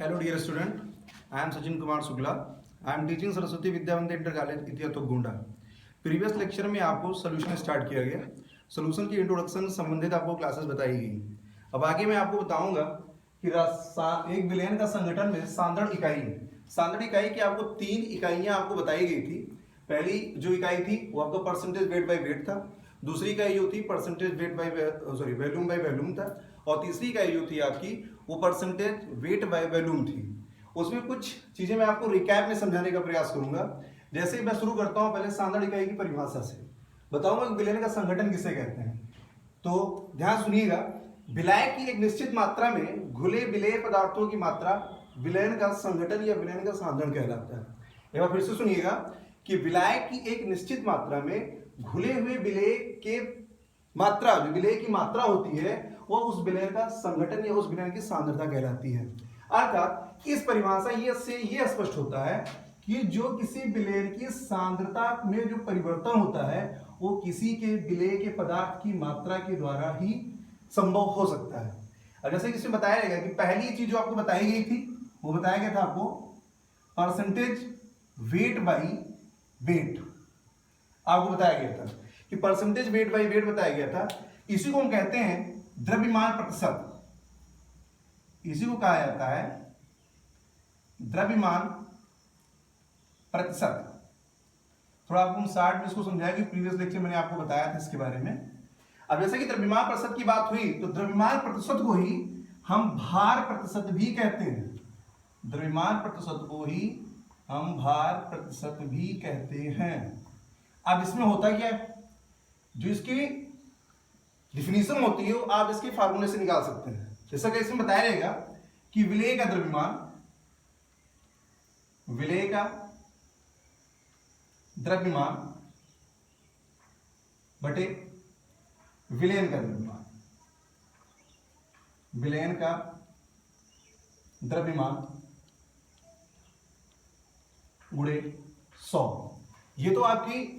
Hello dear student, I am Sachin Kumar Sugla. I am teaching Saraswati Vidya मंदिर inter college इतिया तो Gonda. Previous lecture में आपको solution start किया गया। सोल्यूशन की इंट्रोडक्शन संबंधित आपको क्लासेस बताई गई। अब आगे मैं आपको बताऊंगा कि एक विलयन का संगठन में सांद्रण इकाई की आपको तीन इकाइयां आपको बताई गई थी। पहली जो इकाई थी वो आपका परसेंटेज वेट बाय वेट था। दूसरी इकाई जो थी percentage weight by volume by volume था। और तीसरी इकाई जो थी आपकी वो परसेंटेज वेट बाय वैल्यूम थी। उसमें कुछ चीजें मैं आपको रिकैप में समझाने का प्रयास करूंगा। जैसे मैं शुरू करता हूं पहले सांद्रण इकाई की परिभाषा से बताऊंगा कि विलयन का संगठन किसे कहते हैं। तो ध्यान सुनिएगा, विलाय की एक निश्चित मात्रा में घुले विलेय पदार्थों की मात्रा विलयन का संगठन या विलयन का सांद्रण कहलाता है। एक बार फिर से सुनिएगा कि विलाय की एक निश्चित मात्रा में घुले हुए विलेय के मात्रा, जो विलेय की मात्रा होती है वो उस विलय का संगठन या उस विलयन की सांद्रता कहलाती है। अर्थात इस परिभाषा से ये स्पष्ट होता है कि जो किसी विलयन की सांद्रता में जो परिवर्तन होता है वो किसी के विलेय के पदार्थ की मात्रा के द्वारा ही संभव हो सकता है। अब जैसे कि इसमें बताया जाएगा कि पहली चीज जो आपको बताई गई थी वो बताया गया था आपको परसेंटेज वेट बाई वेट। आपको बताया गया था कि परसेंटेज वेट बाई वेट बताया गया था। इसी को हम कहते हैं द्रव्यमान प्रतिशत। इसी को कहा जाता है द्रव्यमान प्रतिशत। थोड़ा आपको शार्ट में इसको समझाया कि प्रीवियस लेक्चर मैंने आपको बताया था इसके बारे में। अब जैसे कि द्रव्यमान प्रतिशत की बात हुई तो द्रव्यमान प्रतिशत को ही हम भार प्रतिशत भी कहते हैं। द्रव्यमान प्रतिशत को ही हम भार प्रतिशत भी कहते हैं। अब इसमें होता क्या है, जो इसकी डिफिनीशन होती है वो आप इसके फार्मूले से निकाल सकते हैं। जैसा कि इसमें बताया जाएगा कि विलेय का द्रव्यमान बटे विलयन का द्रव्यमान गुणे 100। ये तो आपकी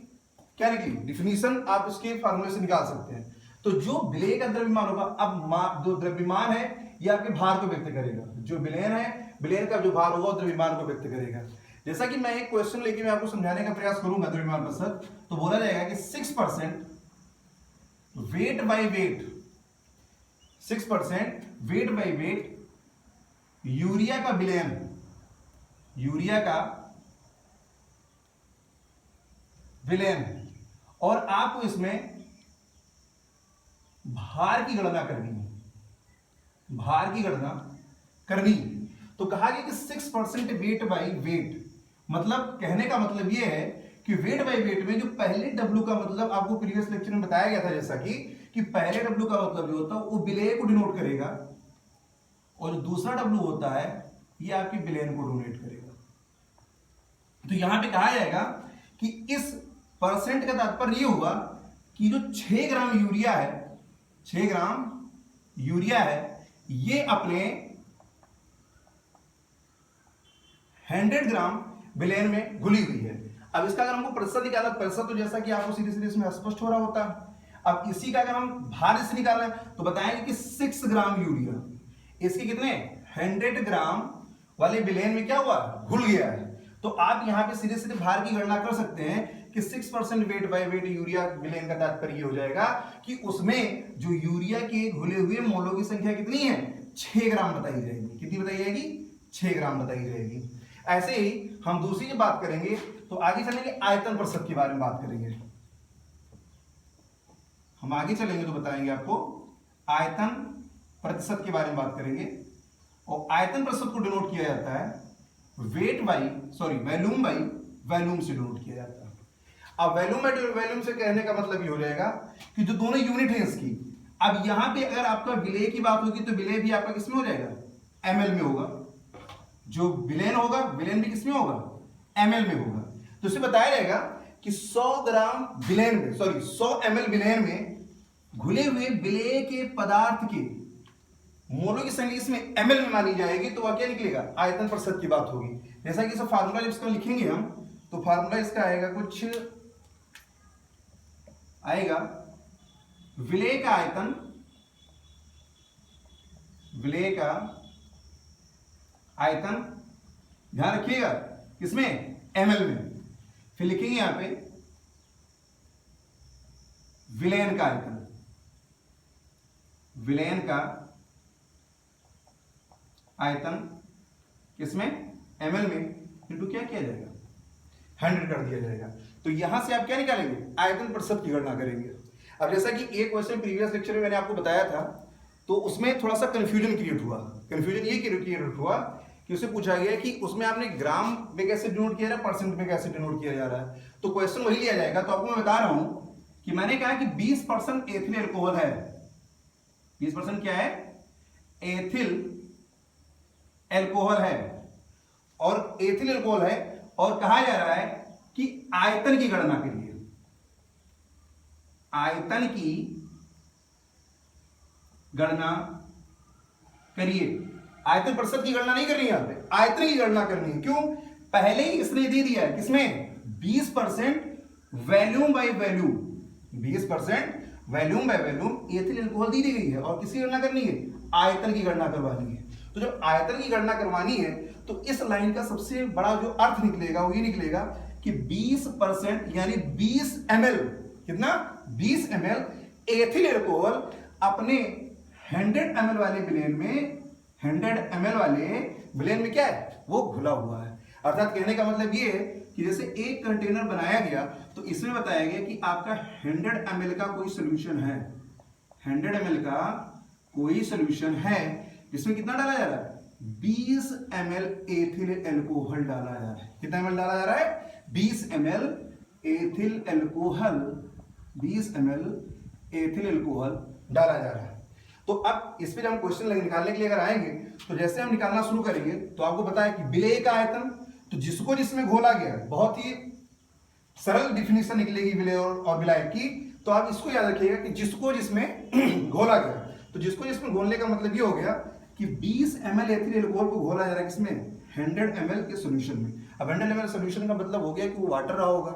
क्या निकली डिफिनीशन, आप इसके फार्मूले से निकाल सकते हैं। तो जो विलेय का द्रव्यमान होगा, अब जो द्रव्यमान है ये आपके भार को व्यक्त करेगा। जो विलयन है, विलयन का जो भार होगा द्रव्यमान को व्यक्त करेगा। जैसा कि मैं एक क्वेश्चन लेके मैं आपको समझाने का प्रयास करूंगा द्रव्यमान प्रतिशत, तो बोला जाएगा कि 6% weight by weight, 6% weight by weight urea का विलयन है और आपको इसमें भार की गणना करनी। तो कहा गया कि 6% वेट बाई वेट, मतलब कहने का मतलब यह है कि वेट बाई वेट में जो पहले W का मतलब आपको प्रीवियस लेक्चर में बताया गया था, जैसा कि पहले W का मतलब जो होता है वो विलेय को डिनोट करेगा और जो दूसरा W होता है ये आपके विलयन को डिनोट करेगा। तो यहां पे कहा जाएगा कि इस परसेंट का तात्पर्य ये हुआ कि जो 6 ग्राम यूरिया है ये अपने 100 ग्राम विलयन में घुली हुई है। अब इसका अगर हमको प्रतिशत निकालना, प्रतिशत तो जैसा कि आपको सीधे सीधे इसमें स्पष्ट हो रहा होता है। अब इसी का अगर हम भार से निकालना है तो बताएंगे कि 6 ग्राम यूरिया इसके कितने 100 ग्राम वाले विलयन में क्या हुआ, घुल गया है। तो आप यहां पे सीधे सीधे भार की गणना कर सकते हैं कि 6% वेट बाय वेट यूरिया विलयन का तात्पर्य हो जाएगा कि उसमें जो यूरिया के घुले हुए मोलों की संख्या कितनी है, 6 ग्राम बताई जाएगी। कितनी बताई जाएगी, 6 ग्राम बताई जाएगी। ऐसे ही हम दूसरी की बात करेंगे तो आगे चलेंगे आयतन प्रतिशत के बारे में बात करेंगे। हम आगे चलेंगे तो बताएंगे आपको आयतन प्रतिशत के बारे में बात करेंगे। और आयतन प्रतिशत को डिनोट किया जाता है वैल्यूम बाई वैल्यूम से डिनोट किया जाता है। अब वैल्यूम बाई वैल्यूम से कहने का मतलब ये हो जाएगा कि जो दोनों यूनिट है इसकी, अब यहां पे अगर आपका विलेय की बात होगी तो विलेय भी आपका किसमें हो जाएगा, ml में होगा। जो विलयन होगा विलयन भी किसमें होगा, ml में होगा। तो इसे बताया जाएगा कि 100 ग्राम विलयन में 100 ml विलयन में घुले हुए विलेय के पदार्थ के मोलों की संख्या इसमें ml में मानी जाएगी। तो वह क्या निकलेगा, आयतन प्रतिशत की बात होगी। जैसा कि इसका फार्मूला जब इसका लिखेंगे हम तो फार्मूला इसका आएगा कुछ आएगा विलेय का आयतन, ध्यान रखिएगा किसमें, ml में। फिर लिखेंगे यहां पे विलयन का आयतन, विलयन का आयतन किसमें, ml में, इंटू क्या किया जाएगा, 100 कर दिया जाएगा। तो यहां से आप क्या निकालेंगे, आयतन प्रतिशत की गणना करेंगे। अब जैसा कि एक क्वेश्चन प्रीवियस लेक्चर में मैंने आपको बताया था, तो उसमें थोड़ा सा कंफ्यूजन क्रिएट हुआ। कंफ्यूजन ये क्रिएट हुआ कि उससे पूछा गया कि उसमें आपने ग्राम में कैसे डिनोट किया जा रहा है, परसेंट में कैसे डिनोट किया जा रहा है। तो क्वेश्चन वही लिया जाएगा। तो आपको मैं बता रहा हूं कि मैंने कहा कि 20% एथिल एल्कोहल है, 20% क्या है, एथिल एल्कोहल है, और एथिल एल्कोहल है, और कहा जा रहा है कि आयतन की गणना के लिए, आयतन की गणना करिए। आयतन प्रतिशत की गणना नहीं करनी है, यहां पे आयतन की गणना करनी है। क्यों, पहले ही इसने दे दिया है किसमें, 20% volume by volume, 20% volume by volume ethyl alcohol दी गई है, और किसकी गणना करनी है, आयतन की गणना करवानी है। तो जब आयतन की गणना करवानी है तो इस लाइन का सबसे बड़ा जो अर्थ निकलेगा वो ये निकलेगा कि 20% यानी 20 ml, कितना, 20 ml एथिल एल्कोहल अपने 100 ml वाले विलेन में, 100 ml वाले विलेन में क्या है, वो घुला हुआ है। अर्थात कहने का मतलब ये है कि जैसे एक कंटेनर बनाया गया तो इसमें बताया गया कि आपका 100 ml का कोई सोल्यूशन है, 100 ml का कोई सोल्यूशन है, जिसमें कितना डाला जा रहा है, 20 ml एथिल एल्कोहल डाला जा रहा है। कितना ml डाला जा रहा है, 20 ml ethyl alcohol, 20 ml ethyl alcohol डाला जा रहा है। तो अब इस पे जब हम क्वेश्चन निकालने के लिए अगर आएंगे तो जैसे हम निकालना शुरू करेंगे तो आपको पता है कि विलेय का आयतन, तो जिसको जिसमें घोला गया, बहुत ही सरल डिफिनेशन निकलेगी विलेय और विलायक की। तो आप इसको याद रखिएगा कि जिसको जिसमें घोला गया, तो जिसको जिसमें घोलने का मतलब ये हो गया कि 20 ml एथिल एल्कोहल को घोला जा रहा है किसमें, 100 ml के सॉल्यूशन में। अब 100 ml सॉल्यूशन का मतलब हो गया कि वो वाटर रहा होगा।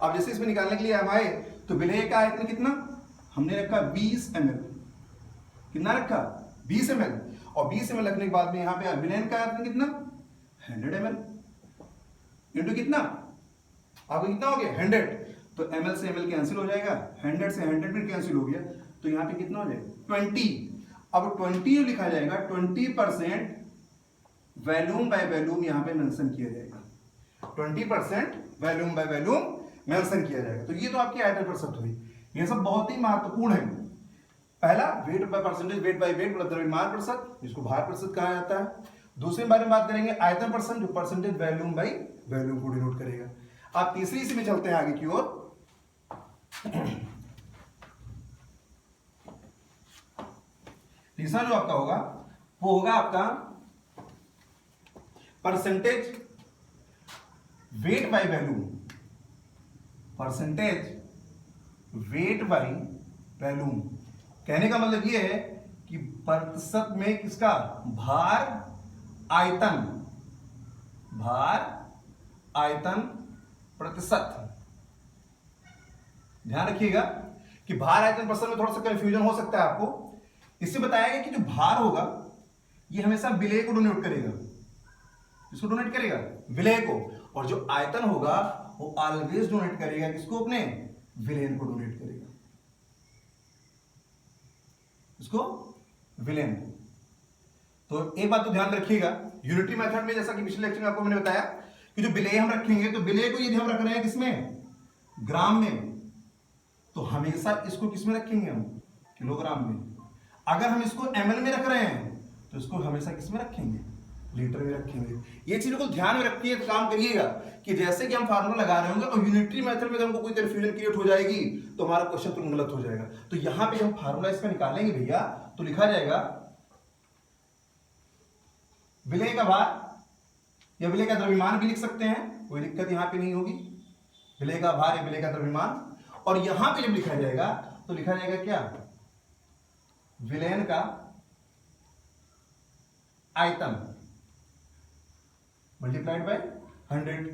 अब जैसे इसमें निकालने के लिए हम आए तो विलेय का आयतन कितना हमने रखा, 20 ml, कितना रखा, 20 ml, और 20 ml रखने के बाद में यहाँ पे विलेन का आयतन कितना, 100 ml, इंटू कितना, आपको कितना हो गया, 100। तो ml से ml कैंसिल हो जाएगा, 100 से 100 भी कैंसिल हो गया, तो यहाँ पे कितना हो जाएगा, 20। अब 20 जो लिखा जाएगा, 20% वैल्यूम बाय वैल्यूम यहाँ पे मेंशन किया जाएगा, 20% वैल्यूम बाय वैल्यूम मेंशन किया जाएगा। तो ये तो आपकी आयतन प्रतिशत हुई। ये सब बहुत ही महत्वपूर्ण है। पहला weight by percentage, weight by weight मतलब द्रव्यमान प्रतिशत, जिसको भार प्रतिशत कहा जाता है। दूसरे बारे में बात करेंगे आयतन परसेंट, जो परसेंटेज वैल्यूम बाय वैल्यूम को डिनोट करेगा। आप तीसरी इसी में चलते हैं आगे की ओर। तीसरा जो आपका होगा वो होगा आपका percentage weight by volume, percentage weight by volume. कहने का मतलब यह है कि प्रतिशत में किसका, भार आयतन, भार आयतन प्रतिशत। ध्यान रखिएगा कि भार आयतन प्रतिशत में थोड़ा सा कंफ्यूजन हो सकता है आपको। इससे बताया गया कि जो भार होगा ये हमेशा विलेय को डोनेट करेगा, किसको डोनेट करेगा, विलेय को, और जो आयतन होगा वो ऑलवेज डोनेट करेगा किसको, अपने विलेन को डोनेट करेगा, इसको विलेन। तो एक बात तो ध्यान रखिएगा, यूनिटरी मेथड में जैसा कि पिछले लेक्चर में आपको मैंने बताया कि जो विलेय हम रखेंगे तो विलेय को यदि हम रख रहे हैं किसमें, ग्राम में, तो हमेशा इसको किसमें रखेंगे हम, किलोग्राम में। अगर हम इसको ml में रख रहे हैं तो इसको हमेशा किसमें रखेंगे, लीटर में रखेंगे। ये चीज को ध्यान में रखिए, तो काम करिएगा कि जैसे कि हम फार्मूला लगा रहे होंगे और यूनिटरी मेथड में हमको कोई कंफ्यूजन क्रिएट हो जाएगी तो हमारा क्वेश्चन तुरंत गलत हो जाएगा। तो यहां पे हम फार्मूला इसका निकालेंगे भैया, तो लिखा जाएगा विलेय का भार या विलेय का द्रव्यमान भी लिख सकते हैं, कोई दिक्कत यहां पे नहीं होगी, विलेय का भार या विलेय का द्रव्यमान। और यहां पे जब लिखा जाएगा तो लिखा जाएगा क्या, विलेयन का आयतन मल्टीप्लाइड बाय 100।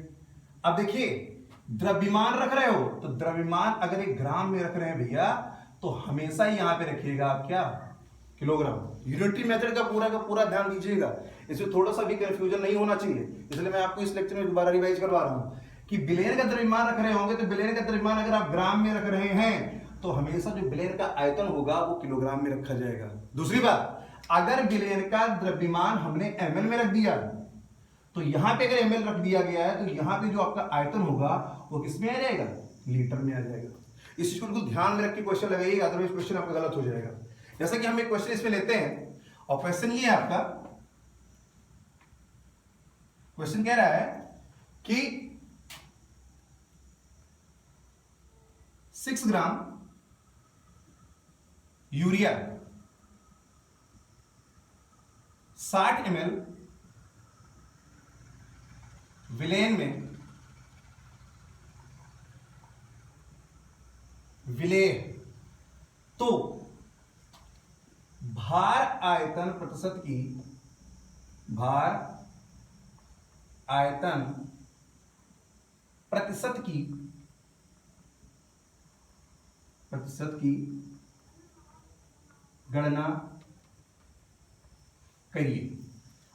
अब देखिए द्रव्यमान रख रहे हो तो द्रव्यमान अगर एक ग्राम में रख रहे हैं भैया तो हमेशा ही यहां पे रखिएगा आप क्या, किलोग्राम। यूनिटरी मेथड का पूरा ध्यान दीजिएगा, इसमें थोड़ा सा भी कंफ्यूजन नहीं होना चाहिए, इसलिए मैं आपको इस लेक्चर में दोबारा रिवाइज करवा रहा हूं कि बिलियन का द्रव्यमान रख रहे होंगे तो बिलियन का द्रव्यमान अगर आप ग्राम में रख रहे हैं तो हमेशा जो बिलियन का आयतन होगा वो किलोग्राम में रखा जाएगा। दूसरी बात, अगर बिलियन का द्रव्यमान हमने ml में रख दिया तो यहां पे अगर ml रख दिया गया है तो यहां पे जो आपका आयतन होगा वो किसमें आ जाएगा, लीटर में आ जाएगा। इस चीज को बिल्कुल ध्यान में रख के क्वेश्चन लगाइएगा, अदरवाइज क्वेश्चन आपका गलत हो जाएगा। जैसा कि हम एक क्वेश्चन इसमें लेते हैं और क्वेश्चन ये है आपका, क्वेश्चन कह रहा है कि 6 ग्राम यूरिया 60 ml विलेन में विलेय तो भार आयतन प्रतिशत की गणना करिए।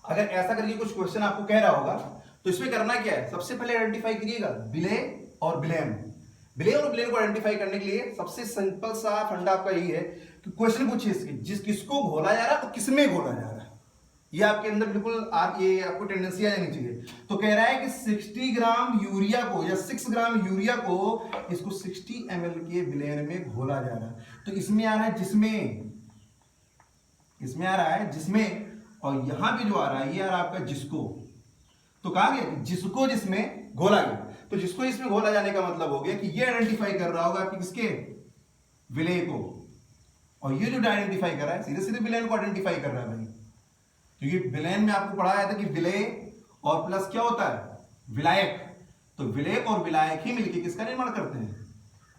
अगर ऐसा करके कुछ क्वेश्चन आपको कह रहा होगा तो इसमें करना क्या है, सबसे पहले आइडेंटिफाई करिएगा विलेय और विलेयन। विलेय और विलेयन को आइडेंटिफाई करने के लिए सबसे सिंपल सा फंडा आपका यही है कि क्वेश्चन पूछिए किसको घोला जा रहा है और किसमें घोला जा रहा है। ये आपके अंदर बिल्कुल ये आपको टेंडेंसी आ जानी चाहिए। तो कह रहा है कि 60 ग्राम यूरिया को या 6 ग्राम यूरिया को इसको 60 ml के विलेयन में घोला जा रहा है। तो इसमें आ रहा है जिसमें, और यहां भी जो आ रहा है ये आ रहा है आपका जिसको। तो कहा गया कि जिसको जिसमें घोला गया, तो जिसको इसमें घोला जाने का मतलब हो गया कि ये आइडेंटिफाई कर रहा होगा कि किसके, विलेय को, और ये जो आइडेंटिफाई कर रहा है सीधे सीधे विलेयन को आइडेंटिफाई कर रहा है भाई। क्योंकि विलेयन में आपको पढ़ाया था कि विलेय और प्लस क्या होता है, विलायक। तो विलेय और विलायक ही मिलकर किसका निर्माण करते हैं,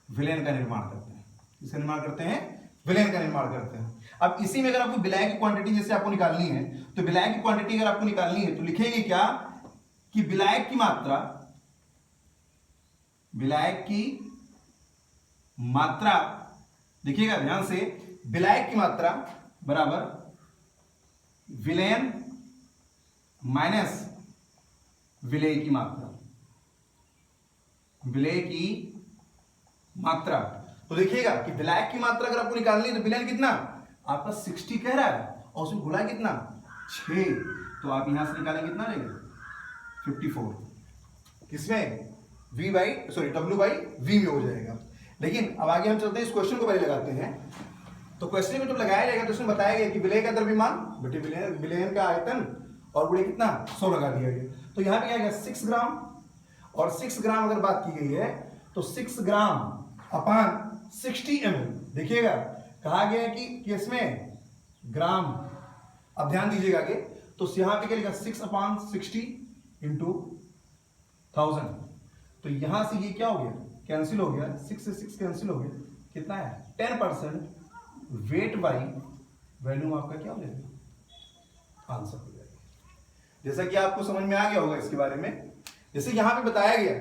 विलेयन का निर्माण करते हैं। किसका निर्माण करते हैं, विलेयन का निर्माण करते हैं। अब इसी में अगर आपको विलायक की क्वांटिटी जैसे आपको निकालनी है तो विलायक की क्वांटिटी अगर आपको निकालनी है तो लिखेंगे क्या कि विलायक की मात्रा देखिएगा ध्यान से, विलायक की मात्रा बराबर विलेयन माइनस विलेय की मात्रा। तो देखिएगा कि विलायक की मात्रा अगर आपको निकालनी है तो विलेयन कितना आपका 60 कह रहा है और उसमें घोला कितना 6, तो आप यहां से निकालेंगे कितना लेंगे 54, किसमें W by V में हो जाएगा। लेकिन अब आगे हम चलते हैं, इस क्वेश्चन को पहले लगाते हैं। तो क्वेश्चन में जब लगाया जाएगा तो उसमें बताया गया कि विलेय का द्रव्यमान बटे विलेयन का आयतन और गुणे कितना 100 लगा दिया गया। तो यहां पे क्या गया 6 ग्राम, और 6 ग्राम अगर बात की गई है तो 6 ग्राम अपान 60 ml। देखिएगा कहा गया है कि किसमें ग्राम। अब ध्यान दीजिएगा आगे, तो यहां पे क्या लिखा 6/60 इंटू 1000। तो यहां से ये क्या हो गया, कैंसिल हो गया, 6 से 6 कैंसिल हो गया, कितना है 10% वेट बाई वैल्यूम आपका क्या हो जाएगा, आंसर हो जाएगा। जैसा कि आपको समझ में आ गया होगा इसके बारे में, जैसे यहां पे बताया गया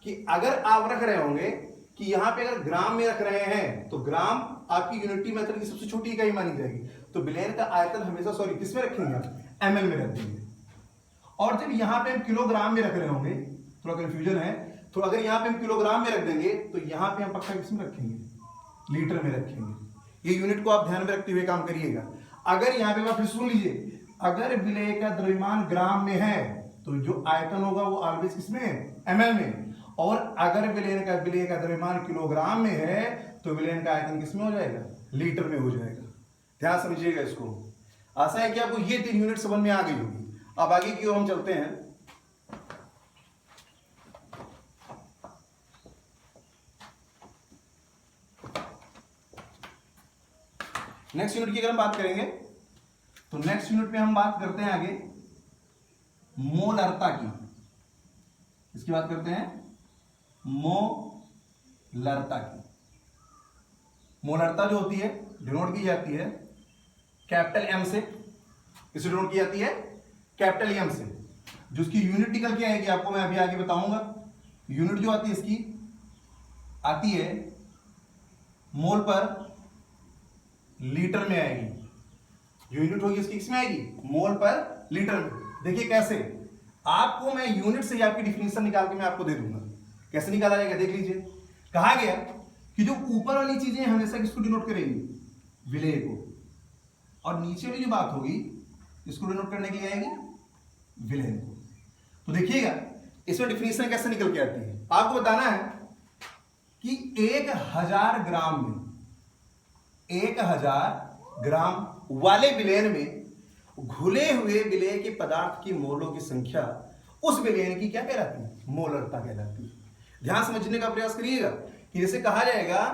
कि अगर आप रख रहे होंगे कि यहां पे अगर ग्राम में रख रहे हैं तो ग्राम आपकी यूनिटी मेथड की सबसे छोटी इकाई मानी जाएगी। तो विलेयन का आयतन हमेशा किस में रखेंगे आप, ml में रख देंगे। और जब यहां पे हम किलोग्राम में रख रहे होंगे, थोड़ा कंफ्यूजन है, तो अगर यहां पे हम किलोग्राम में रख देंगे तो यहां पे हम पक्का किस में रखेंगे, लीटर में रखेंगे। ये यूनिट को आप ध्यान में रखते हुए काम करिएगा। अगर यहां पे आप फिर सुन लीजिए, अगर विलेय का द्रव्यमान ग्राम में है तो जो आयतन होगा वो ऑलवेज किसमें, ml में। और अगर विलेय का द्रव्यमान किलोग्राम में है तो विलेयन का आयतन किसमें हो जाएगा, लीटर में हो जाएगा। ध्यान समझिएगा इसको। आशा है कि आपको ये 3 यूनिट समझ में आ गई होगी। अब आगे की ओर हम चलते हैं। नेक्स्ट यूनिट की अगर हम बात करेंगे तो नेक्स्ट यूनिट में हम बात करते हैं आगे मोलरता की। इसकी बात करते हैं मोलरता की। मोलरता जो होती है डिनोट की जाती है कैपिटल एम से। किससे डिनोट की जाती है, कैपिटल एम से। जो उसकी यूनिट निकल के आएगी आपको मैं अभी आगे बताऊंगा। यूनिट जो आती है इसकी आती है मोल पर लीटर में आएगी। यूनिट होगी इसकी किसमें आएगी, मोल पर लीटर में। देखिए कैसे, आपको मैं यूनिट से ही आपकी डिफिनेशन निकाल के मैं आपको दे दूंगा। कैसे निकाला जाएगा देख लीजिए। कहा गया कि जो ऊपर वाली चीजें हमेशा किसको डिनोट करेंगी, विलेय को, और नीचे वाली जो बात होगी इसको डिनोट करने के लिए आएगी विलेय को। तो देखिएगा इसमें डिफिनेशन कैसे निकल के आती है। आपको बताना है कि 1000 ग्राम में, 1000 ग्राम वाले विलयन में घुले हुए विलेय के पदार्थ की मोलों की संख्या उस विलयन की क्या कहलाती है, मोलरता कहलाती है। ध्यान समझने का प्रयास करिएगा कि जैसे कहा जाएगा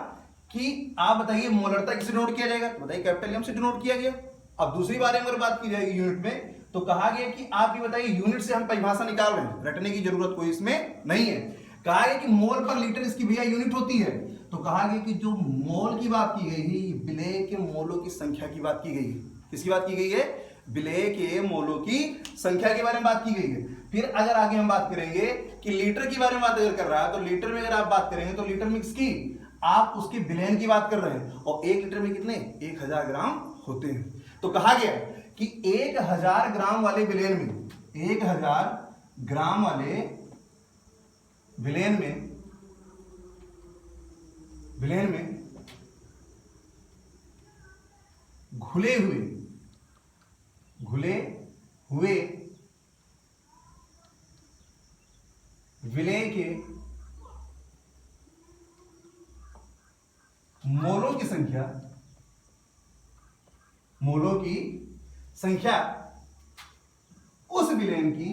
कि आप बताइए मोलरता किसे डिनोट किया जाएगा, तो बताइए कैपिटल एम से डिनोट किया गया। अब दूसरी बारे में अगर बात की जाएगी यूनिट में, तो कहा गया कि आप ये बताइए यूनिट से हम परिभाषा निकाल रहे हैं, रटने की जरूरत कोई इसमें नहीं है। कहा गया कि मोल पर लीटर इसकी भैया यूनिट होती है, तो कहा गया कि जो मोल की बात की गई है, विलेय के मोलों की संख्या की बात की गई है। किसकी बात की गई है, विलेय के मोलों की संख्या के बारे में बात की गई है। फिर अगर आगे हम बात करेंगे कि लीटर के बारे में बात अगर कर रहा है, तो लीटर में अगर आप बात करेंगे तो लीटर में किसकी, आप उसके विलयन की बात कर रहे हैं, और 1 लीटर में कितने, 1000 ग्राम होते हैं। तो कहा गया कि 1000 ग्राम वाले विलयन में, 1000 ग्राम वाले विलयन में घुले हुए विलेय के मोलों की संख्या उस विलयन की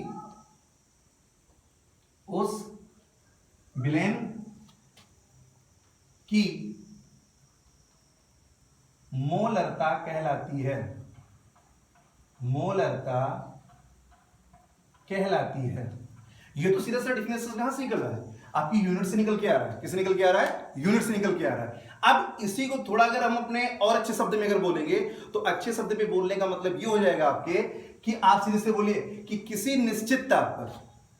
मोलरता कहलाती है। ये तो सीधा सा डिफिनेशन कहां से निकल रहा है, आपकी यूनिट से निकल के आ रहा है। किससे निकल के आ रहा है, यूनिट से निकल के आ रहा है। अब इसी को थोड़ा अगर हम अपने और अच्छे शब्द में अगर बोलेंगे, तो अच्छे शब्द में बोलने का मतलब ये हो जाएगा आपके कि आप सीधे से बोलिए कि किसी निश्चित ताप पर,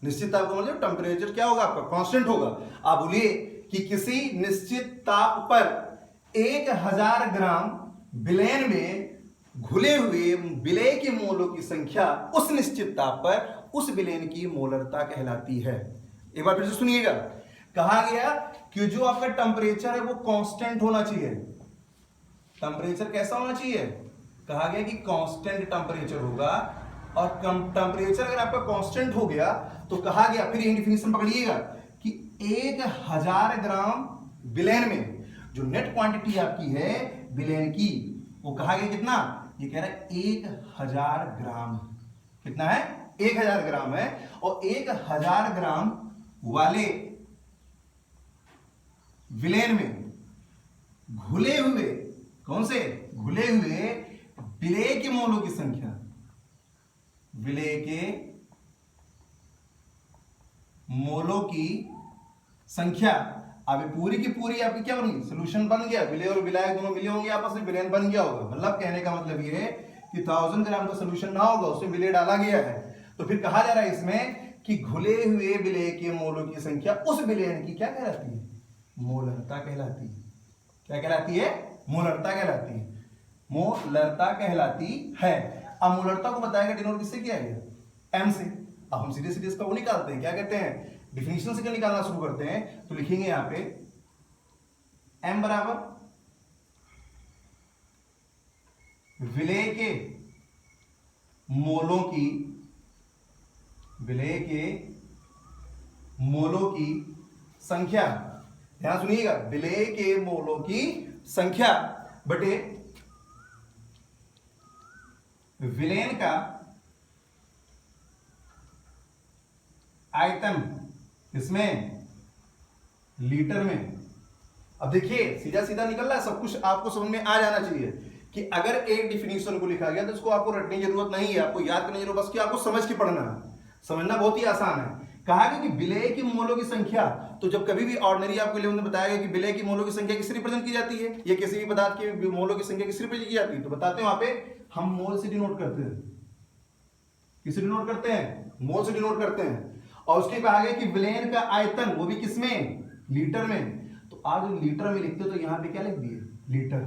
निश्चित ताप का मतलब टेम्परेचर क्या होगा आपका, कांस्टेंट होगा। आप बोलिए कि किसी निश्चित ताप पर 1000 ग्राम विलयन में घुले हुए विलेय के मोलों की संख्या उस निश्चित ताप पर उस विलयन की मोलरता कहलाती है। एक बार फिर से सुनिएगा, कहा गया कि जो आपका टेम्परेचर है वो कांस्टेंट होना चाहिए। टेम्परेचर कैसा होना चाहिए, कहा गया कि कांस्टेंट टेम्परेचर होगा, और टेम्परेचर अगर आपका कांस्टेंट हो गया तो कहा गया, फिर ये डिफिनेशन पकड़िएगा कि 1000 ग्राम विलयन में जो नेट क्वांटिटी आपकी है विलयन की, वो कहा गया कितना, ये कह रहा है 1000 ग्राम। कितना है, 1000 ग्राम है। और 1000 ग्राम वाले विलयन में घुले हुए, कौन से, घुले हुए विलेय के मोलों की संख्या, विलेय के मोलों की संख्या। अब पूरी की पूरी आपकी क्या बन गई, सोल्यूशन बन गया, विलेय और विलायक दोनों मिले होंगे आपस में, विलयन बन गया होगा। मतलब कहने का मतलब ये है कि 1000 ग्राम का सोल्यूशन ना होगा, उसमें विलेय डाला गया है। तो फिर कहा जा रहा है इसमें कि घुले हुए विलेय के मोलों की संख्या उस विलयन की क्या कहलाती है, मोलरता कहलाती है। क्या कहलाती है, मोलरता कहलाती है, मोलरता कहलाती है। अब मोलरता को बताएगा डिनोट किससे किया गया, एम से। अब हम सीधे सीधे इसका वो निकालते हैं, क्या कहते हैं, डिफिनेशन से क्या निकालना शुरू करते हैं। तो लिखेंगे यहां पे एम बराबर विलेय के मोलों की, विलेय के मोलों की संख्या, ध्यान सुनिएगा, विलेय के मोलों की संख्या बटे विलयन का आयतन, इसमें लीटर में। अब देखिए सीधा सीधा निकल रहा है, सब कुछ आपको समझ में आ जाना चाहिए कि अगर एक डिफिनेशन को लिखा गया तो इसको आपको रटने की जरूरत नहीं है, आपको याद करने की जरूरत, बस कि आपको समझ के पढ़ना है। समझना बहुत ही आसान है। कहा गया कि विलेय की मोलों की संख्या, तो जब कभी भी ऑर्डिनरी आपको 11 में बताया गया कि विलेय की मोलों की संख्या किससे रिप्रेजेंट की जाती है, या किसी भी पदार्थ की मोलों की संख्या किससे रिप्रेजेंट की जाती है, तो बताते हैं वहां पे हम मोल से डिनोट करते हैं। किससे डिनोट करते हैं, मोल से डिनोट करते हैं। और उसके कहा गया कि विलयन का आयतन, वो भी किसमें, लीटर में। तो आज लीटर में लिखते हो तो यहां पे क्या लिख दिए, लीटर।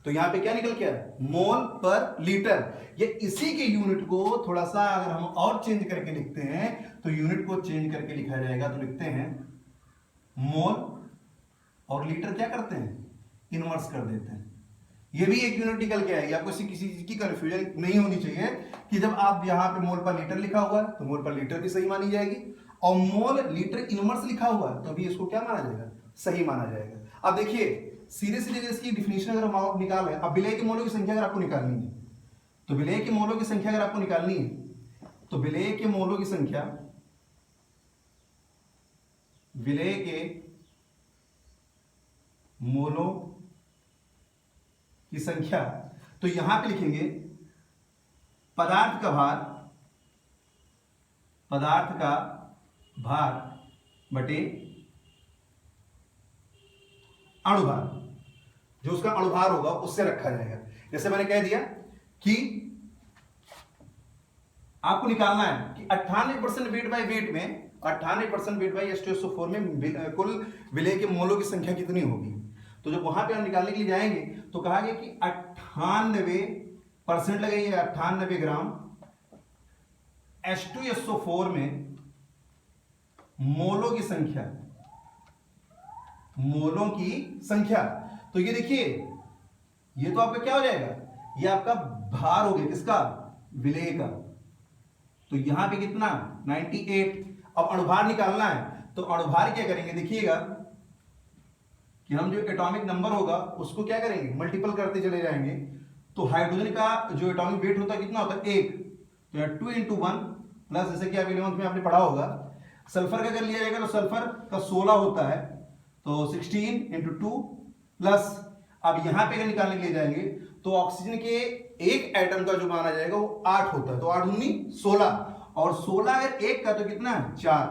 तो यहां पे क्या निकल के आया, मोल पर लीटर। ये इसी के यूनिट को थोड़ा सा अगर हम और चेंज करके लिखते हैं तो यूनिट को चेंज करके लिखा जाएगा, तो लिखते हैं मोल और लीटर क्या करते हैं, इनवर्स कर देते हैं। ये भी एक यूनिट निकल के आएगी। आपको किसी चीज की कंफ्यूजन नहीं होनी चाहिए कि जब आप यहाँ पे मोल पर लीटर लिखा हुआ है तो मोल पर लीटर भी सही मानी जाएगी, और मोल लीटर इनवर्स लिखा हुआ है तो भी इसको क्या माना जाएगा, सही माना जाएगा। अब देखिए सीधे सीधे इसकी डिफिनेशन अगर हम निकाल रहे हैं, अब विलेय के मोलों की संख्या अगर आपको निकालनी है तो विलेय के मोलों की संख्या अगर आपको निकालनी है तो विलेय के मोलों की संख्या, विलेय के मोलों की संख्या, तो यहां पे लिखेंगे पदार्थ का भार, पदार्थ का भार बटे अणुभार, जो उसका अणुभार होगा उससे रखा जाएगा। जैसे मैंने कह दिया कि आपको निकालना है कि 98% वेट बाय वेट में, 98% वेट बाय H2SO4 में कुल विलेय के मोलों की संख्या कितनी होगी। तो जब वहां पे हम निकालने के लिए जाएंगे तो कहा गया कि 98% लगेंगे, 98 ग्राम H2SO4 में मोलों की संख्या, मोलों की संख्या। तो ये देखिए ये तो आपका क्या हो जाएगा, ये आपका भार हो गया, किसका, विलेय का। तो यहां पे कितना 98। अब अणुभार निकालना है तो अणुभार क्या करेंगे, देखिएगा कि हम जो एटॉमिक नंबर होगा उसको क्या करेंगे, मल्टीपल करते चले जाएंगे। तो हाइड्रोजन का जो एटॉमिक वेट होता है कितना होता है, 1, तो यहाँ 2 × 1 प्लस, जैसे कि आप 11th में आपने पढ़ा होगा। सल्फर का अगर लिया जाएगा तो सल्फर का 16 होता है, तो 16 × 2 प्लस, अब यहां पे अगर निकालने के लिए जाएंगे तो ऑक्सीजन के एक एटम का जो माना जाएगा वो 8 होता है, तो 8 दूनी 16, और 16 अगर एक का तो कितना है 4,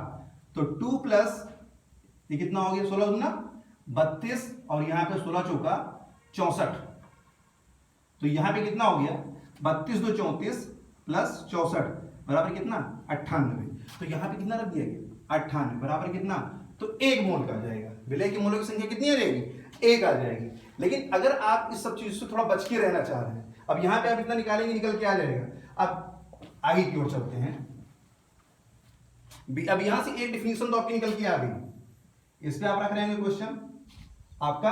तो 2 प्लस ये कितना हो गया, 16 दूना 32, और यहां पे 16 चौका 64, तो यहां पे कितना हो गया 32 2 34 प्लस 64 बराबर कितना 98। तो यहां पे कितना रख दिया गया 98 बराबर कितना, तो 1 मोल का आ जाएगा। विलेय की मोलों की संख्या कितनी आ जाएगी, 1 आ जाएगी। लेकिन अगर आप इस सब चीज से थोड़ा बच के रहना चाह रहे हैं, अब यहां पे आप इतना निकालेंगे निकल के आ जाएगा। अब आगे की ओर चलते हैं। अब यहां से एक डिफिनेशन तो आपकी निकल के आ गई, इस पे आप रख रहे हैं क्वेश्चन, आपका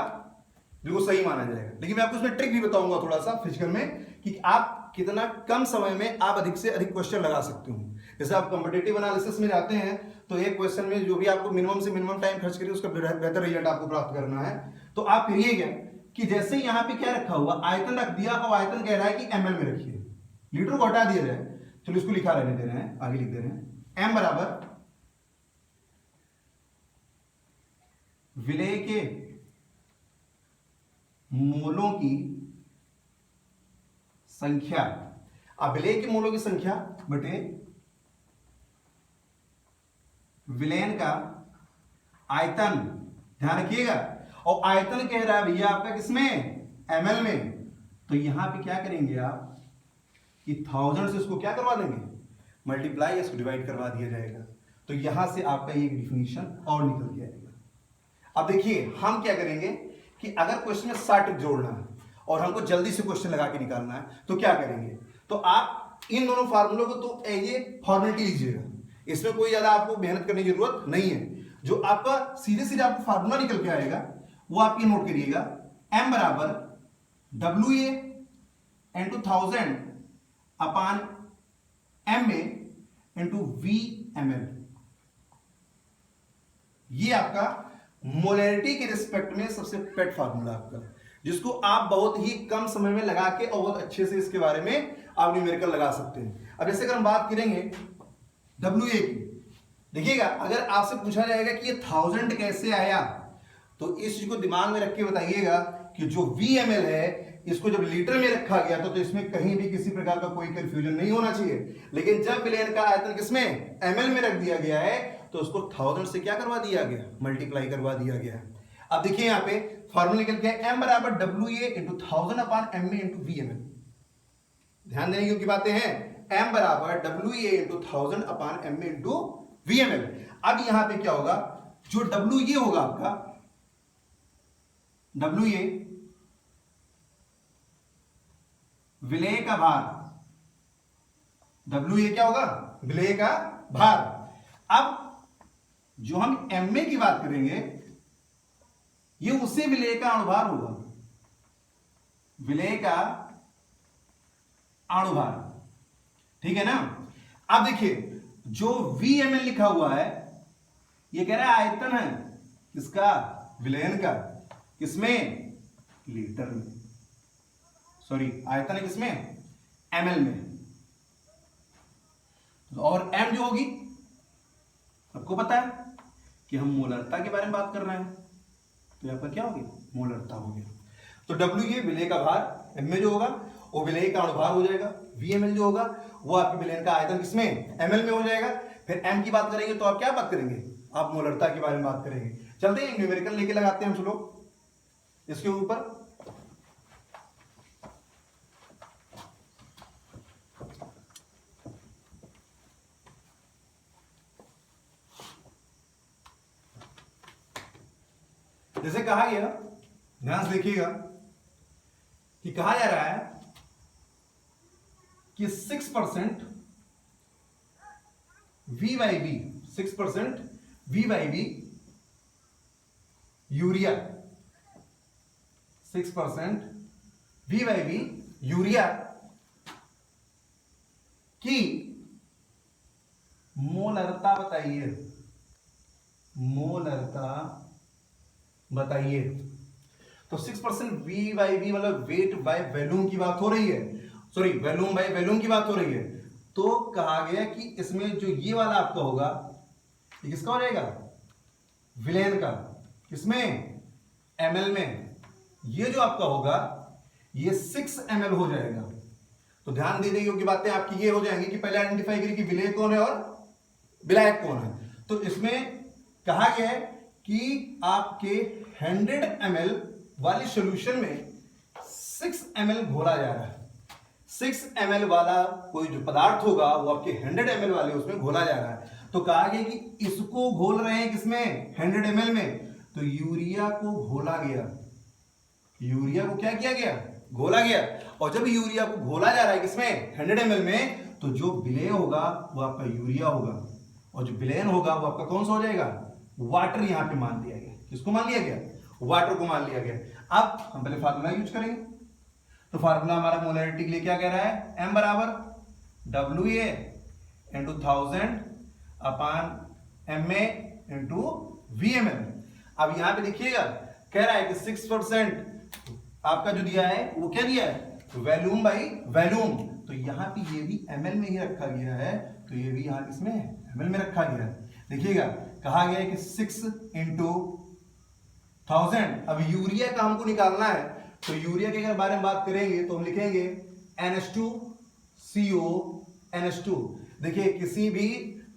बिल्कुल सही माना जाएगा। लेकिन मैं आपको इसमें ट्रिक भी बताऊंगा थोड़ा सा फिजिकल में, कि आप कितना कम समय में आप अधिक से अधिक क्वेश्चन लगा सकते हो। जैसे आप कॉम्पिटिटिव एनालिसिस में जाते हैं तो एक क्वेश्चन में जो भी आपको मिनिमम से मिनिमम टाइम खर्च करिए उसका बेहतर रिजल्ट आपको प्राप्त करना है। तो आप करिएगा कि जैसे यहां पे क्या रखा हुआ, आयतन रख दिया, और आयतन कह रहा है कि ml में रखिए, लीटर को हटा दिया जाए, चलो इसको लिखा रहने दे रहे हैं, आगे लिख दे रहे हैं। m बराबर विलेय के मोलों की संख्या, अब विलेय के मोलों की संख्या बटे विलयन का आयतन, ध्यान रखिएगा। और आयतन कह रहा है भैया आपका किसमें, ml में, तो यहां पे क्या करेंगे आप कि 1000 से इसको क्या करवा देंगे, मल्टीप्लाई, इसको डिवाइड करवा दिया जाएगा। तो यहां से आपका ये डिफिनीशन और निकल के आएगा। अब देखिए हम क्या करेंगे कि अगर क्वेश्चन में शॉर्ट जोड़ना है और हमको जल्दी से क्वेश्चन लगा के निकालना है तो क्या करेंगे, तो आप इन दोनों फार्मूलों को तो ये फॉर्मेलिटी लीजिएगा, इसमें कोई ज्यादा आपको मेहनत करने की जरूरत नहीं है। जो आपका सीधे सीधे आपको फार्मूला निकल के आएगा वो आप ये नोट करिएगा, m बराबर WA × 1000 अपान MA × Vml। ये आपका मोलैरिटी के रिस्पेक्ट में सबसे पेट फार्मूला आपका, जिसको आप बहुत ही कम समय में लगा के और बहुत अच्छे से इसके बारे में आप न्यूमेरिकल लगा सकते हैं। अब जैसे अगर हम बात करेंगे WA की, देखिएगा अगर आपसे पूछा जाएगा कि ये 1000 कैसे आया, तो इस चीज को दिमाग में रख के बताइएगा कि जो Vml है इसको जब लीटर में रखा गया तो इसमें कहीं भी किसी प्रकार का कोई कंफ्यूजन नहीं होना चाहिए। लेकिन जब विलयन का आयतन किसमें, ml में रख दिया गया है, तो उसको 1000 से क्या करवा दिया गया, मल्टीप्लाई करवा दिया गया। अब देखिए यहाँ पे फॉर्मूला निकल गया, m बराबर WA × 1000 अपान MA × Vml। ध्यान देने की बातें हैं, m बराबर WA × 1000 अपान MA × Vml। अब यहां पे क्या होगा, जो WA होगा आपका, WA विलेय का भार, W ये क्या होगा, विलेय का भार। अब जो हम MA की बात करेंगे ये उसी विलेय का अणुभार होगा, विलेय का अणुभार, ठीक है ना। अब देखिए जो VML लिखा हुआ है ये कह रहा है आयतन है किसका, विलयन का, किसमें, लीटर में, सॉरी आयतन है किसमें, ml में। और m जो होगी सबको पता है कि हम मोलरता के बारे में बात कर रहे हैं, तो यहां पर क्या होगी, मोलरता हो गया। तो W ये विलेय का भार, m में जो होगा वो विलेय का अणुभार हो जाएगा, VML जो होगा वो आपके विलयन का आयतन किसमें, ml में हो जाएगा। फिर m की बात करेंगे तो आप क्या बात करेंगे, आप मोलरता के बारे में बात करेंगे। चलते हैं न्यूमेरिकल लेके लगाते हैं हम लोग इसके ऊपर। जैसे कहा गया, ध्यान से देखिएगा कि कहा जा रहा है कि 6% V/V, 6% V/V urea, 6% V/V urea की मोलरता बताइए, मोलरता बताइए। तो 6% V/V मतलब वेट बाय वॉल्यूम की बात हो रही है, सॉरी वॉल्यूम बाय वॉल्यूम की बात हो रही है। तो कहा गया कि इसमें जो ये वाला आपका होगा ये किसका हो जाएगा, विलेयन का, किसमें, ml में। ये जो आपका होगा ये 6 ml हो जाएगा। तो ध्यान देने योग्य बातें आपकी ये हो जाएंगी कि पहले आइडेंटिफाई करिए कि विलेय कौन है और विलायक कौन है। तो इसमें कहा गया है कि आपके 100 ml वाले सॉल्यूशन में 6 ml घोला जा रहा है। 6 ml वाला कोई जो पदार्थ होगा वो आपके 100 ml वाले उसमें घोला जा रहा है। तो कहा गया कि इसको घोल रहे हैं किसमें, 100 ml में। तो यूरिया को घोला गया, यूरिया को क्या किया गया, घोला गया। और जब यूरिया को घोला जा रहा है किसमें, 100 ml में, तो जो विलेय होगा वो आपका यूरिया होगा और जो विलयन होगा वो आपका कौन सा हो जाएगा, वाटर। यहां पे मान लिया गया, किसको मान लिया गया, वाटर को मान लिया गया। अब हम पहले फार्मूला यूज करेंगे। तो फार्मूला हमारा मोलरिटी के लिए क्या कह रहा है, m बराबर WA इंटू 1000 अपान MA इंटू VML। अब यहां पे देखिएगा कह रहा है कि 6% आपका जो दिया है वो क्या दिया है, वॉल्यूम बाई वॉल्यूम। तो यहां पे ये भी ml में ही रखा गया है, तो ये भी यहां किसमें है, ml में रखा गया है। देखिएगा कहा गया है कि 6 इंटू 1000। अब यूरिया का हमको निकालना है, तो यूरिया के अगर बारे में बात करेंगे तो हम लिखेंगे NH2CO NH2। देखिए किसी भी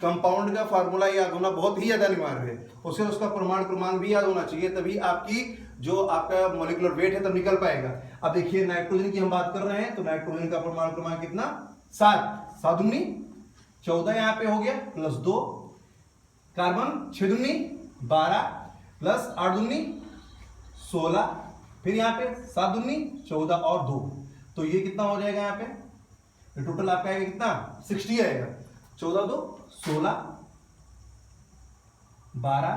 कंपाउंड का फार्मूला याद होना बहुत ही ज्यादा अनिवार्य है, उसे उसका प्रमाण क्रमांक भी याद होना चाहिए, तभी आपकी जो आपका मॉलिक्यूलर वेट है तब निकल पाएगा। अब देखिए नाइट्रोजन की हम बात कर रहे हैं, तो नाइट्रोजन का प्रमाण क्रमांक कितना, 7, 7 दूनी 14 यहां पे हो गया, प्लस 2 कार्बन 6 दूनी 12 प्लस 8 दूनी 16, फिर यहां पे 7 दूनी 14 और 2, तो ये कितना हो जाएगा यहाँ पे, टोटल आपका आएगा कितना, 60 आएगा। 14 2 16 12,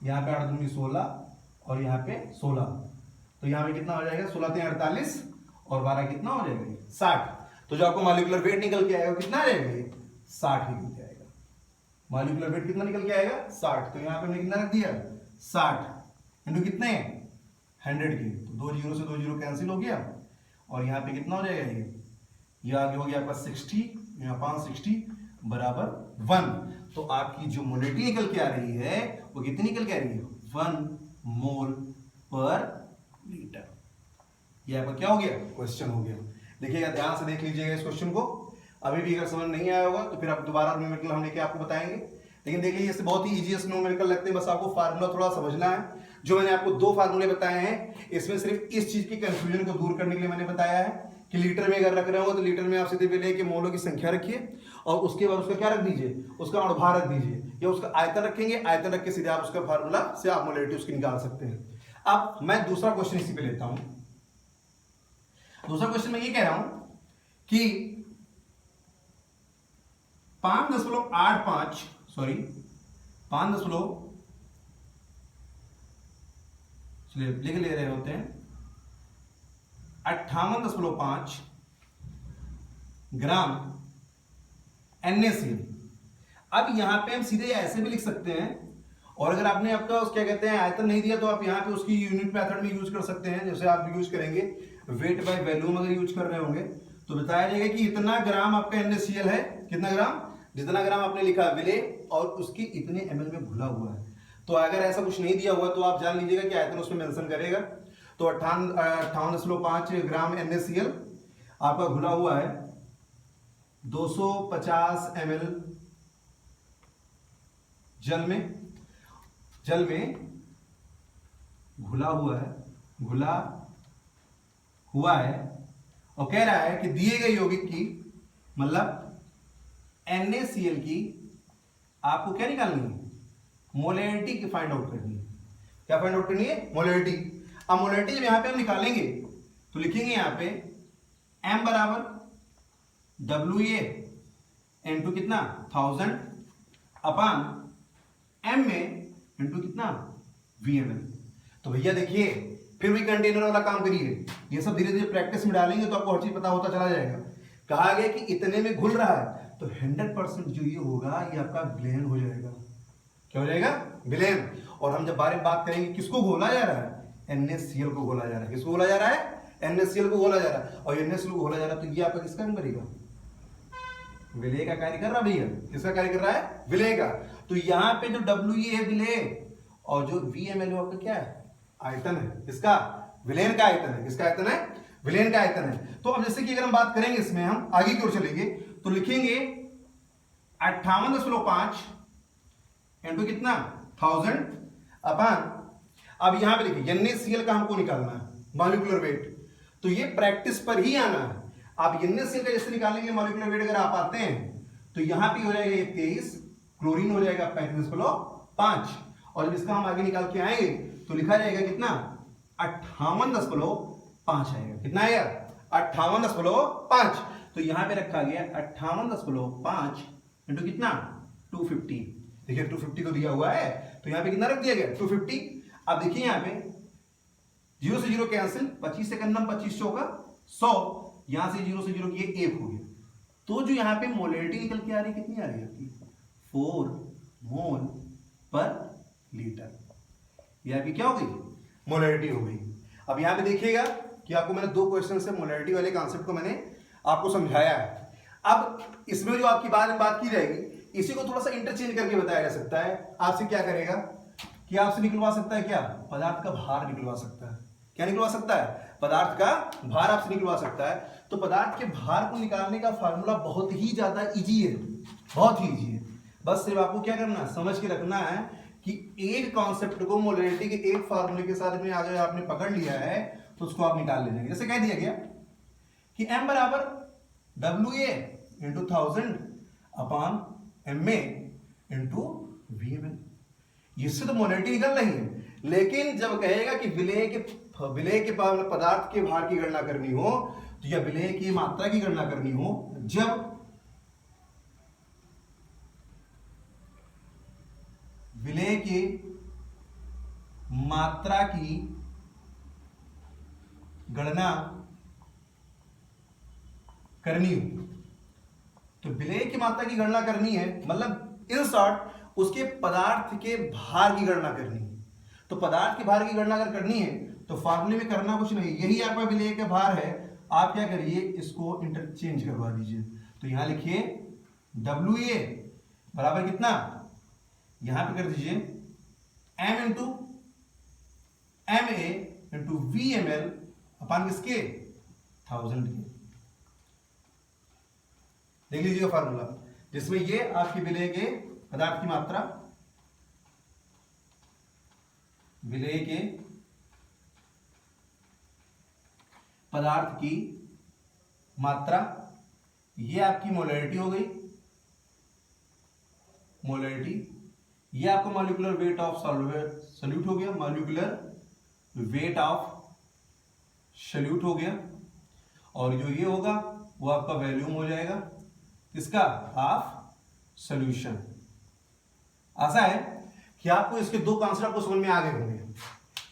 यहाँ पे 8 दूनी 16 और यहाँ पे 16, तो यहाँ पे कितना हो जाएगा, 16 3 48 और 12 कितना हो जाएगा, 60। तो जो आपको मॉलिक्यूलर वेट निकल के आएगा कितना आ जाएगा, 60 ही निकल के आएगा। मॉलिक्यूलर वेट कितना निकल के आएगा, 60। तो यहाँ पे हमने कितना रख दिया, 60 इंटू कितने 100 के, तो 2 जीरो से 2 जीरो कैंसिल हो गया और यहाँ पे कितना हो जाएगा, ये आगे हो गया आपका 60, यहाँ 560 बराबर 1। तो आपकी जो मोलिटी निकल के आ रही है वो कितनी निकल के आ रही है, 1 मोल पर लीटर। ये आपका क्या हो गया, क्वेश्चन हो गया। देखिएगा ध्यान से देख लीजिएगा इस क्वेश्चन को, अभी भी अगर समझ नहीं आया होगा तो फिर आप दोबारा न्यूमेरिकल हम लेके आपको बताएंगे। लेकिन देख लीजिए इससे बहुत ही इजीएस्ट न्यूमेरिकल लगते हैं, बस आपको फार्मूला थोड़ा समझना है। जो मैंने आपको 2 फार्मूले बताए हैं, इसमें सिर्फ इस चीज की कंफ्यूजन को दूर करने के लिए मैंने बताया है कि लीटर में अगर रख रहे हो तो लीटर में आप सीधे पहले के मोलों की संख्या रखिए और उसके बाद उसका क्या रख दीजिए, उसका अणुभार रख दीजिए, या उसका आयतन रखेंगे, आयतन रख के सीधे आप उसका फार्मूला से आप मोलिटी उसकी निकाल सकते हैं। अब मैं दूसरा क्वेश्चन इसी पे लेता हूं। दूसरा क्वेश्चन मैं ये कह रहा हूं कि 5.85 सॉरी 5 लिख ले रहे होते हैं 58.5 ग्राम NaCl। अब यहां पे हम सीधे ऐसे भी लिख सकते हैं, और अगर आपने आपका उस क्या कहते हैं आयतन नहीं दिया तो आप यहाँ पे उसकी यूनिट मेथड में यूज कर सकते हैं। जैसे आप यूज करेंगे वेट बाय वॉल्यूम अगर यूज कर रहे होंगे तो बताया जाएगा कि इतना ग्राम आपका NaCl है, कितना ग्राम, जितना ग्राम आपने लिखा विलेय और उसकी इतने ml में घुला हुआ है। तो अगर ऐसा कुछ नहीं दिया हुआ तो आप जान लीजिएगा कि आयतन उसमें मेंशन करेगा। तो 58.5 ग्राम NaCl आपका घुला हुआ है 250 ml जल में घुला हुआ है और कह रहा है कि दिए गए यौगिक की मतलब NaCl की आपको क्या निकालनी है, मोलैरिटी की फाइंड आउट करनी है। क्या फाइंड आउट करनी है, मोलैरिटी। अब मोलैरिटी जब यहां पे हम निकालेंगे तो लिखेंगे यहां पे M बराबर WA इंटू कितना 1000 अपान M में इंटू कितना VmL। तो भैया देखिए फिर भी कंटेनर वाला काम करिए, ये सब धीरे धीरे प्रैक्टिस में डालेंगे तो आपको हर चीज पता होता चला जाएगा। कहा गया कि इतने में घुल रहा है तो 100% जो ये होगा ये आपका विलेन हो जाएगा। क्या हो जाएगा, विलेन। और हम जब बारे में बात करेंगे किसको घोला जा रहा है, NaCl को घोला जा रहा है। किसको घोला जा रहा है, NaCl को घोला जा रहा है। और NaCl को घोला जा रहा है तो ये आपका किसका काम करेगा, विलेय का कार्य कर रहा है भैया। किसका कार्य कर रहा है, विलेय का। तो यहाँ पे जो WA है विलेय और जो VmL है आपका क्या है, आयतन है। किसका, विलेन का आयतन है। किसका आयतन है, विलेन का आयतन है। तो अब जैसे कि अगर हम बात करेंगे इसमें हम आगे की ओर चलेंगे तो लिखेंगे 58.5 इंटू कितना 1000 अपान, अब यहां पे देखिए NaCl का हमको निकालना है मॉलिक्यूलर वेट, तो ये प्रैक्टिस पर ही आना है। आप NaCl का जैसे निकालेंगे मॉलिक्यूलर वेट अगर आप आते हैं तो यहां पे हो जाएगा ये 23, क्लोरीन हो जाएगा 35.5, और जब इसका हम आगे निकाल के आएंगे तो लिखा जाएगा कितना 58.5 आएगा। कितना आएगा, 58.5। तो यहां पे रखा गया 58.5 इंटू कितना 250। देखिए 250 तो दिया हुआ है तो यहां पे कितना रख दिया गया 250। अब देखिए यहां पे 0 से 0 कैंसिल, 25 से करना 25 चौका 100, यहां से 0 से 0 किए 1 हो गया। तो जो यहां पे मोलैरिटी निकल के आ रही है कितनी आ रही है आपकी 4 मोल पर लीटर। ये आपकी क्या हो गई, मोलैरिटी हो गई। अब यहां पे देखिएगा कि आपको मैंने 2 क्वेश्चन से मोलैरिटी वाले कॉन्सेप्ट को मैंने आपको समझाया है। अब इसमें जो आपकी बात की जाएगी इसी को थोड़ा सा इंटरचेंज करके बताया जा सकता है। आपसे क्या करेगा कि आपसे निकलवा सकता है क्या, पदार्थ का भार निकलवा सकता है। क्या निकलवा सकता है, पदार्थ का भार आपसे निकलवा सकता है। तो पदार्थ के भार को निकालने का फार्मूला बहुत ही ज्यादा इजी है, बहुत ही इजी है। बस सिर्फ आपको क्या करना है, समझ के रखना है कि एक कॉन्सेप्ट को मोलैरिटी के एक फार्मूले के साथ में अगर आपने पकड़ लिया है तो उसको आप निकाल लेंगे। जैसे कह दिया गया कि M बराबर WA इंटू 1000 अपान MA इंटू VmL। इससे तो मोलैरिटी निकल रही है, लेकिन जब कहेगा कि विलेय के पदार्थ के भार की गणना करनी हो तो या विलेय की मात्रा की गणना करनी हो, जब विलेय की मात्रा की गणना करनी हो, तो विलेय की मात्रा की गणना करनी है मतलब इन शॉर्ट उसके पदार्थ के भार की गणना करनी है। तो पदार्थ के भार की गणना अगर करनी है तो फार्मूले में करना कुछ नहीं, यही आपका विलेय का भार है। आप क्या करिए, इसको इंटरचेंज करवा दीजिए। तो यहां लिखिए WA बराबर कितना, यहां पे कर दीजिए M into MA into VmL अपान किसके 1000 के। देख लीजिएगा फार्मूला जिसमें ये आपकी विलेय के पदार्थ की मात्रा, विलेय के पदार्थ की मात्रा, ये आपकी मोलैरिटी हो गई, मोलैरिटी, ये आपका मॉलिक्यूलर वेट ऑफ सॉल्यूट हो गया, मॉलिक्यूलर वेट ऑफ सॉल्यूट हो गया, और जो ये होगा वो आपका वॉल्यूम हो जाएगा किसका, ऑफ सॉल्यूशन। ऐसा है कि आपको इसके दो कॉन्सेप्ट आपको समझ में आ गए होंगे।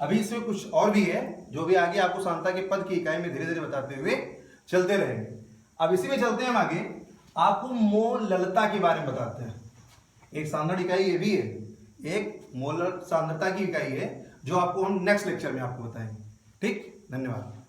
अभी इसमें कुछ और भी है जो भी आगे आपको सांद्रता के पद की इकाई में धीरे धीरे बताते हुए चलते रहेंगे। अब इसी में चलते हैं हम आगे, आपको मोललता के बारे में बताते हैं। एक सांद्रण इकाई ये भी है, एक मोलर सांद्रता की इकाई है जो आपको हम नेक्स्ट लेक्चर में आपको बताएंगे। ठीक, धन्यवाद।